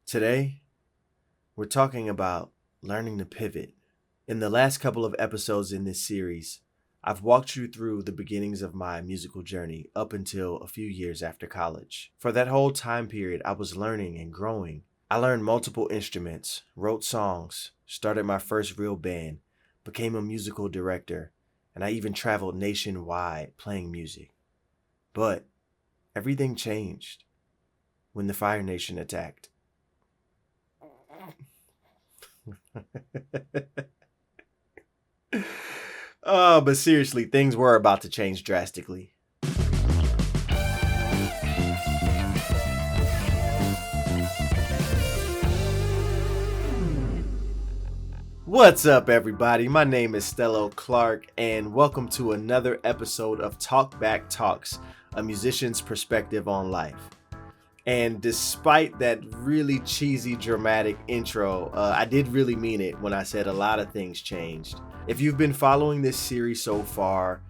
Today, we're talking about learning to pivot. In the last couple of episodes in this series, I've walked you through the beginnings of my musical journey up until a few years after college. For that whole time period, I was learning and growing. I learned multiple instruments, wrote songs, started my first real band, became a musical director, and I even traveled nationwide playing music. But everything changed when the Fire Nation attacked. But seriously, things were about to change drastically. What's up, everybody? My name is Stello Clark, and welcome to another episode of Talkback Talks, a musician's perspective on life. And despite that really cheesy, dramatic intro, I did really mean it when I said a lot of things changed. If you've been following this series so far,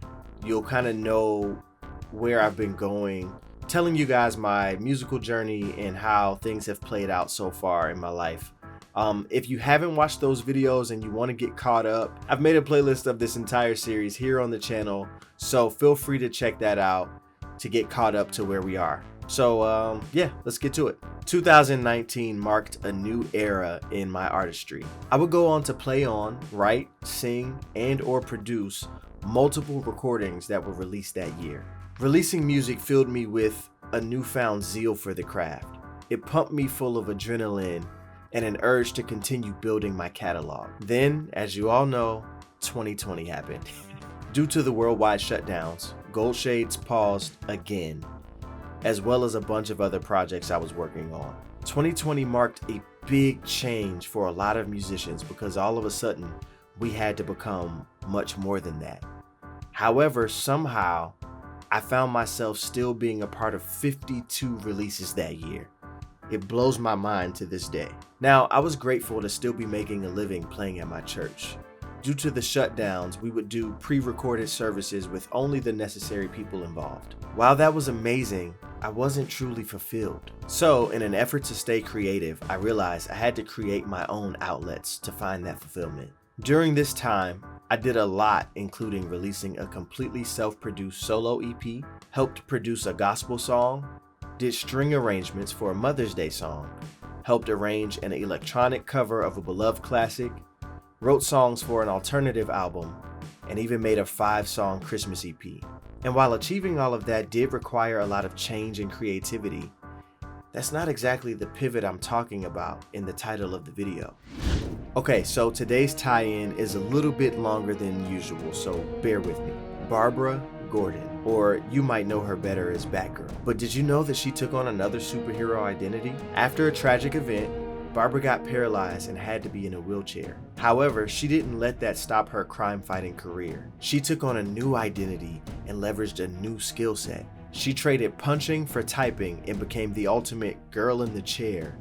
you'll kind of know where I've been going, telling you guys my musical journey and how things have played out so far in my life. If you haven't watched those videos and you want to get caught up, I've made a playlist of this entire series here on the channel, so feel free to check that out to get caught up to where we are. So let's get to it. 2019 marked a new era in my artistry. I would go on to play on, write, sing, and or produce multiple recordings that were released that year. Releasing music filled me with a newfound zeal for the craft. It pumped me full of adrenaline and an urge to continue building my catalog. Then, as you all know, 2020 happened. Due to the worldwide shutdowns, Gold Shades paused again, as well as a bunch of other projects I was working on. 2020 marked a big change for a lot of musicians because all of a sudden we had to become much more than that. However, somehow I found myself still being a part of 52 releases that year. It blows my mind to this day. Now, I was grateful to still be making a living playing at my church. Due to the shutdowns, we would do pre-recorded services with only the necessary people involved. While that was amazing, I wasn't truly fulfilled. So, in an effort to stay creative, I realized I had to create my own outlets to find that fulfillment. During this time, I did a lot, including releasing a completely self-produced solo EP, helped produce a gospel song, did string arrangements for a Mother's Day song, helped arrange an electronic cover of a beloved classic, wrote songs for an alternative album, and even made a 5-song Christmas EP. And while achieving all of that did require a lot of change and creativity, that's not exactly the pivot I'm talking about in the title of the video. Okay, so today's tie-in is a little bit longer than usual, so bear with me. Barbara Gordon, or you might know her better as Batgirl. But did you know that she took on another superhero identity? After a tragic event, Barbara got paralyzed and had to be in a wheelchair. However, she didn't let that stop her crime-fighting career. She took on a new identity and leveraged a new skill set. She traded punching for typing and became the ultimate girl in the chair,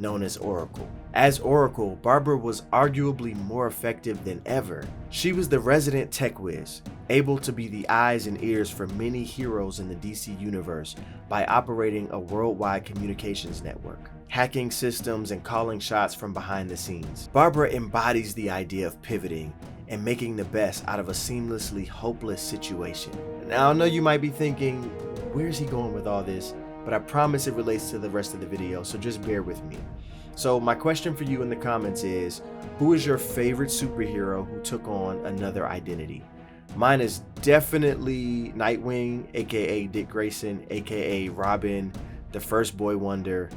known as Oracle. As Oracle, Barbara was arguably more effective than ever. She was the resident tech whiz, able to be the eyes and ears for many heroes in the DC universe by operating a worldwide communications network, hacking systems and calling shots from behind the scenes. Barbara embodies the idea of pivoting and making the best out of a seamlessly hopeless situation. Now, I know you might be thinking, where's he going with all this? But I promise it relates to the rest of the video, so just bear with me. So my question for you in the comments is, who is your favorite superhero who took on another identity? Mine is definitely Nightwing, aka Dick Grayson, aka Robin, the first boy wonder.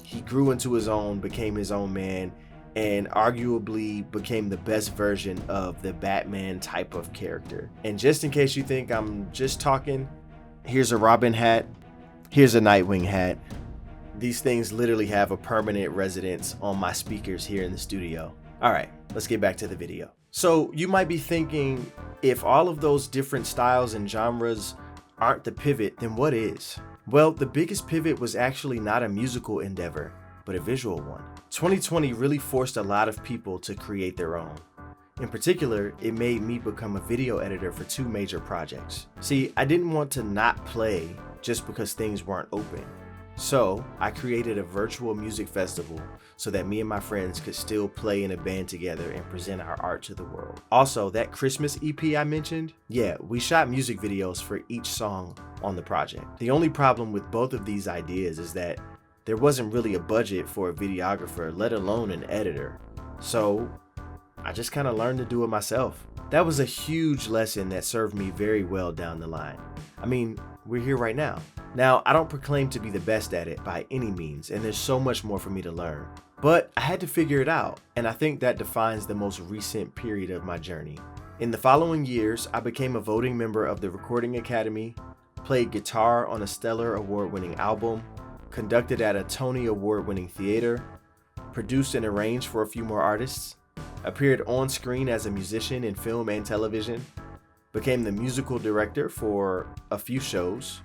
He grew into his own, became his own man, and arguably became the best version of the Batman type of character. And just in case you think I'm just talking, here's a Robin hat, here's a Nightwing hat. These things literally have a permanent residence on my speakers here in the studio. All right, let's get back to the video. So you might be thinking, if all of those different styles and genres aren't the pivot, then what is? Well, the biggest pivot was actually not a musical endeavor, but a visual one. 2020 really forced a lot of people to create their own. In particular, it made me become a video editor for 2 major projects. See, I didn't want to not play just because things weren't open. So I created a virtual music festival so that me and my friends could still play in a band together and present our art to the world. Also, that Christmas EP I mentioned, yeah, we shot music videos for each song on the project. The only problem with both of these ideas is that there wasn't really a budget for a videographer, let alone an editor. So I just kind of learned to do it myself. That was a huge lesson that served me very well down the line. I mean, we're here right now. Now, I don't proclaim to be the best at it by any means, and there's so much more for me to learn. But I had to figure it out, and I think that defines the most recent period of my journey. In the following years, I became a voting member of the Recording Academy, played guitar on a Stellar Award-winning album, conducted at a Tony Award-winning theater, produced and arranged for a few more artists, appeared on screen as a musician in film and television, became the musical director for a few shows,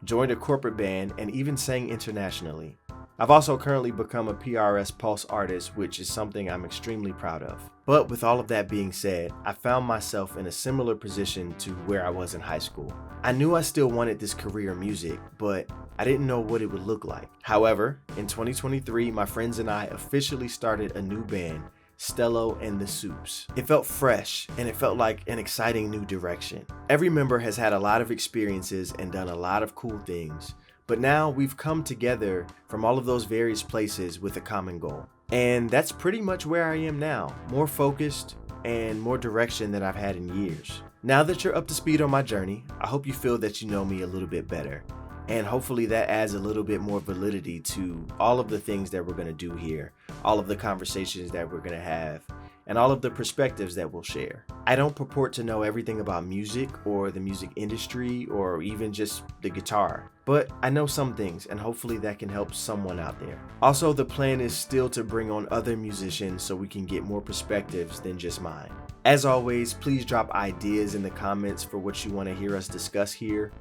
joined a corporate band, and even sang internationally. I've also currently become a PRS Pulse artist, which is something I'm extremely proud of. But with all of that being said, I found myself in a similar position to where I was in high school. I knew I still wanted this career in music, but I didn't know what it would look like. However, in 2023, my friends and I officially started a new band, Stello and the Soups. It felt fresh, and it felt like an exciting new direction. Every member has had a lot of experiences and done a lot of cool things, but now we've come together from all of those various places with a common goal. And that's pretty much where I am now, more focused and more direction than I've had in years. Now that you're up to speed on my journey, I hope you feel that you know me a little bit better. And hopefully that adds a little bit more validity to all of the things that we're going to do here, all of the conversations that we're going to have, and all of the perspectives that we'll share. I don't purport to know everything about music or the music industry or even just the guitar, but I know some things, and hopefully that can help someone out there. Also, the plan is still to bring on other musicians so we can get more perspectives than just mine. As always, please drop ideas in the comments for what you want to hear us discuss here.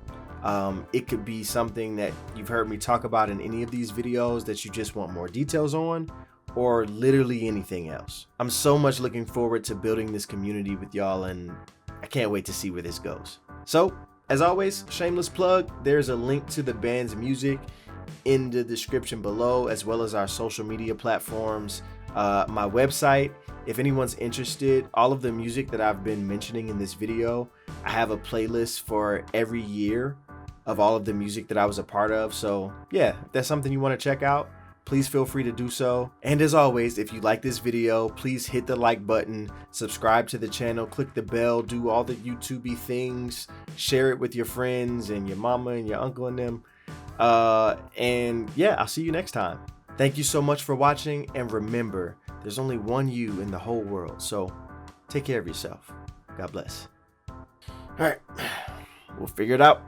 It could be something that you've heard me talk about in any of these videos that you just want more details on, or literally anything else. I'm so much looking forward to building this community with y'all, and I can't wait to see where this goes. So, as always, shameless plug, there's a link to the band's music in the description below, as well as our social media platforms, my website. If anyone's interested, all of the music that I've been mentioning in this video, I have a playlist for every year of all of the music that I was a part of. So yeah, if that's something you want to check out, please feel free to do so. And as always, if you like this video, please hit the like button, subscribe to the channel, click the bell, do all the YouTube-y things, share it with your friends and your mama and your uncle and them. And yeah, I'll see you next time. Thank you so much for watching, and remember, there's only one you in the whole world, so take care of yourself. God bless. All right, we'll figure it out.